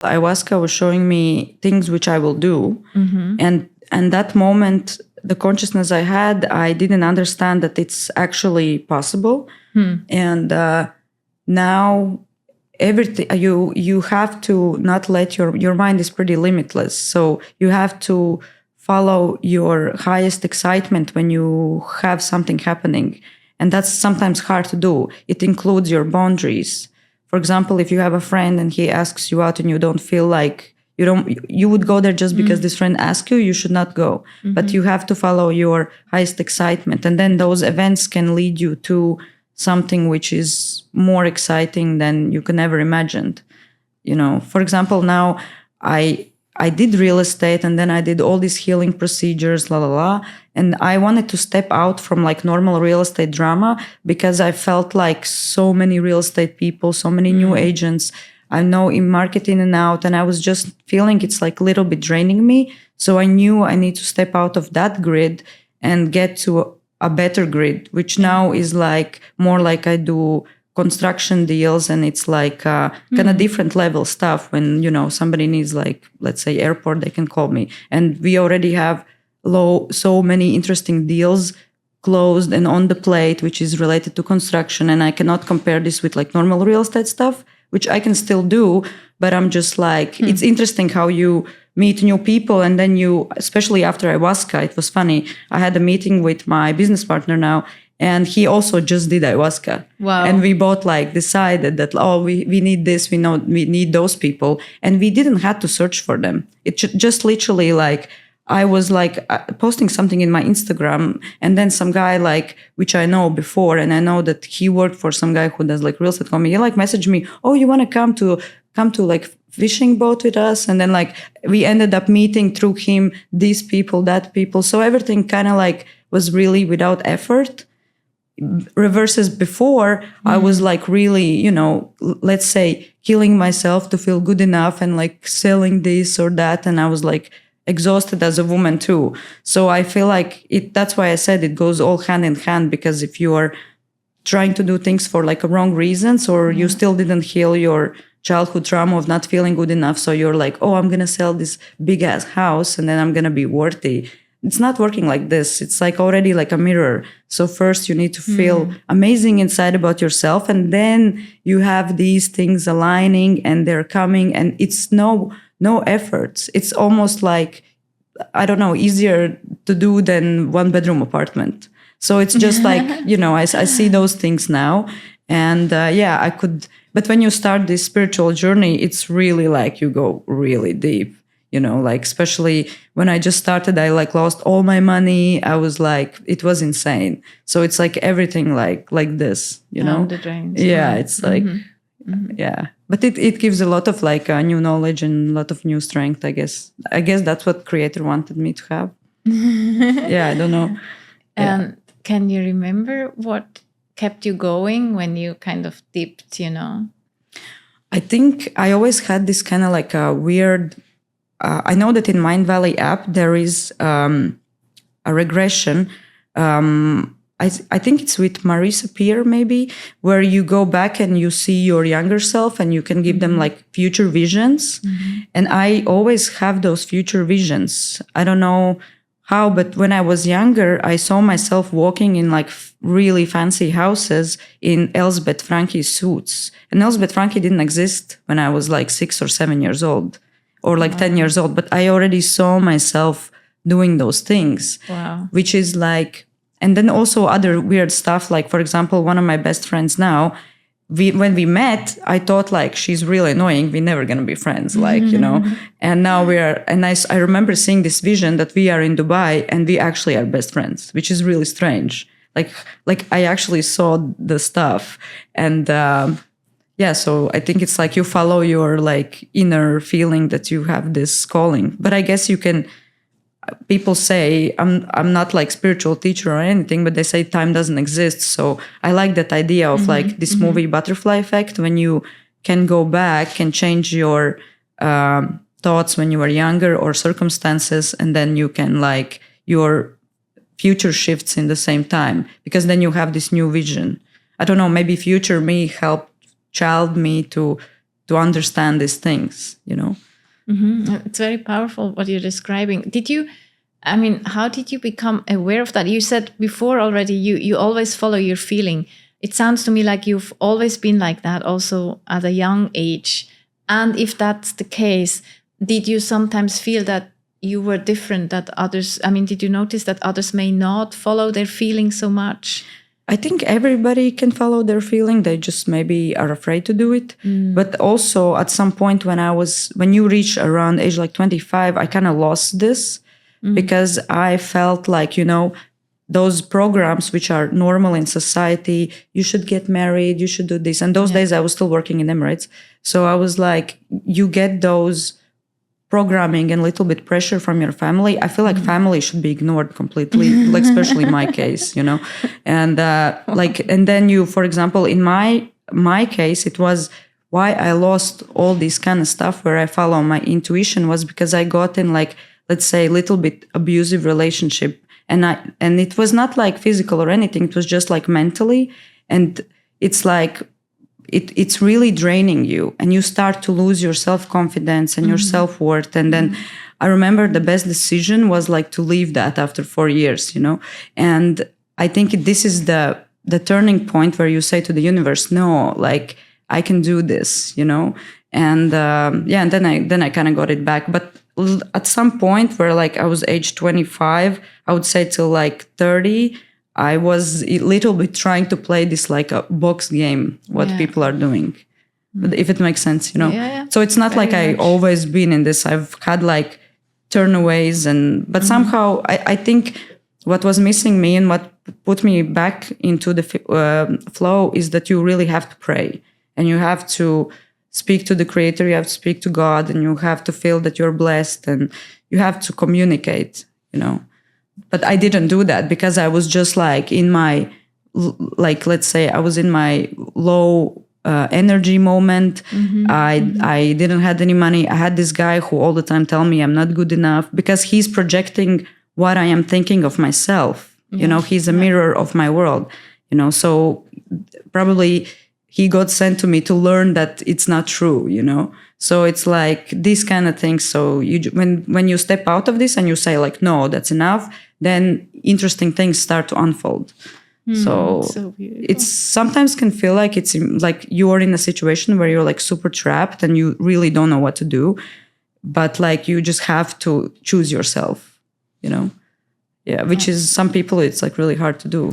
Ayahuasca was showing me things which I will do. And that moment, the consciousness I had, I didn't understand that it's actually possible. And now everything, you have to not let your mind is pretty limitless. So you have to follow your highest excitement when you have something happening. And that's sometimes hard to do. It includes your boundaries. For example, if you have a friend and he asks you out and you don't feel like you would go there just because this friend asked you, you should not go. But you have to follow your highest excitement. And then those events can lead you to something which is more exciting than you can ever imagine. For example, now I did real estate and then I did all these healing procedures, and I wanted to step out from like normal real estate drama because I felt like so many real estate people, so many new agents I know in marketing and out, and I was just feeling it's like a little bit draining me. So I knew I need to step out of that grid and get to a better grid, which now is like more like I do construction deals, and it's like kind of different level stuff. When somebody needs, like, let's say airport, they can call me, and we already have so many interesting deals closed and on the plate, which is related to construction. And I cannot compare this with like normal real estate stuff, which I can still do, but I'm just like, it's interesting how you meet new people. And then especially after ayahuasca, it was funny. I had a meeting with my business partner now, and he also just did ayahuasca. Wow. And we both like decided that, we need this, we know we need those people. And we didn't have to search for them. It just literally like, I was like posting something in my Instagram, and then some guy like, which I know before, and I know that he worked for some guy who does like real estate company. He like messaged me, "Oh, you want to come to like fishing boat with us?" And then like we ended up meeting through him, these people, that people. So everything kind of like was really without effort. Versus before, I was like really, let's say killing myself to feel good enough and like selling this or that. And I was like exhausted as a woman too. So I feel like that's why I said it goes all hand in hand, because if you are trying to do things for like wrong reasons, or you still didn't heal your childhood trauma of not feeling good enough, so you're like, I'm going to sell this big ass house and then I'm going to be worthy. It's not working like this. It's like already like a mirror. So first you need to feel amazing inside about yourself, and then you have these things aligning and they're coming, and it's no efforts. It's almost like, I don't know, easier to do than 1-bedroom apartment. So it's just like, I see those things now. And I could, but when you start this spiritual journey, it's really like you go really deep, like especially when I just started, I like lost all my money. I was like, it was insane. So it's like everything like this, The drains. Yeah, it's like, yeah. But it gives a lot of like new knowledge and a lot of new strength, I guess. I guess that's what Creator wanted me to have. Yeah, I don't know. And can you remember what kept you going when you kind of dipped, I think I always had this kind of like a weird, I know that in Mind Valley app, there is a regression. I think it's with Marisa Peer maybe, where you go back and you see your younger self and you can give them like future visions. And I always have those future visions. I don't know how, but when I was younger, I saw myself walking in like really fancy houses in Elizabeth Franke suits. And Elizabeth Franke didn't exist when I was like 6 or 7 years old, or like 10 years old. But I already saw myself doing those things, which is like, and then also other weird stuff. Like, for example, one of my best friends now, when we met, I thought like, she's really annoying. We're never going to be friends, like, and now I remember seeing this vision that we are in Dubai and we actually are best friends, which is really strange. Like I actually saw the stuff. And, so I think it's like you follow your like inner feeling that you have this calling. But I guess people say, I'm not like spiritual teacher or anything, but they say time doesn't exist. So I like that idea of like this movie Butterfly Effect, when you can go back and change your thoughts when you were younger or circumstances, and then you can like your future shifts in the same time, because then you have this new vision. I don't know, maybe future me helped child me to to understand these things, It's very powerful what you're describing. How did you become aware of that? You said before already, you always follow your feeling. It sounds to me like you've always been like that also at a young age. And if that's the case, did you sometimes feel that you were different, that others, did you notice that others may not follow their feelings so much? I think everybody can follow their feeling. They just maybe are afraid to do it. But also at some point when you reach around age like 25, I kind of lost this because I felt like, those programs which are normal in society, you should get married, you should do this. And those days I was still working in Emirates. So I was like, you get those programming and a little bit pressure from your family. I feel like family should be ignored completely, like especially in my case, and and then you, for example, in my case, it was why I lost all this kind of stuff where I follow my intuition was because I got in like, let's say, a little bit abusive relationship. And it was not like physical or anything. It was just like mentally. And it's like, it's really draining you. And you start to lose your self-confidence and your self-worth. And then I remember the best decision was like to leave that after 4 years, And I think this is the turning point where you say to the universe, no, like I can do this, And and then I kind of got it back. But at some point where like I was age 25, I would say till like 30, I was a little bit trying to play this like a box game, what people are doing. But if it makes sense, So it's not very like I always been in this. I've had like turnaways but somehow I think what was missing me and what put me back into the flow is that you really have to pray and you have to speak to the creator, you have to speak to God, and you have to feel that you're blessed and you have to communicate, But I didn't do that because I was just like in my, like, let's say I was in my low energy moment. I didn't have any money. I had this guy who all the time tell me I'm not good enough because he's projecting what I am thinking of myself. He's a mirror of my world, so probably he got sent to me to learn that it's not true, So it's like these kind of things. So when you step out of this and you say like, no, that's enough, then interesting things start to unfold. So it's sometimes can feel like it's like you are in a situation where you're like super trapped and you really don't know what to do. But like you just have to choose yourself, which is some people it's like really hard to do.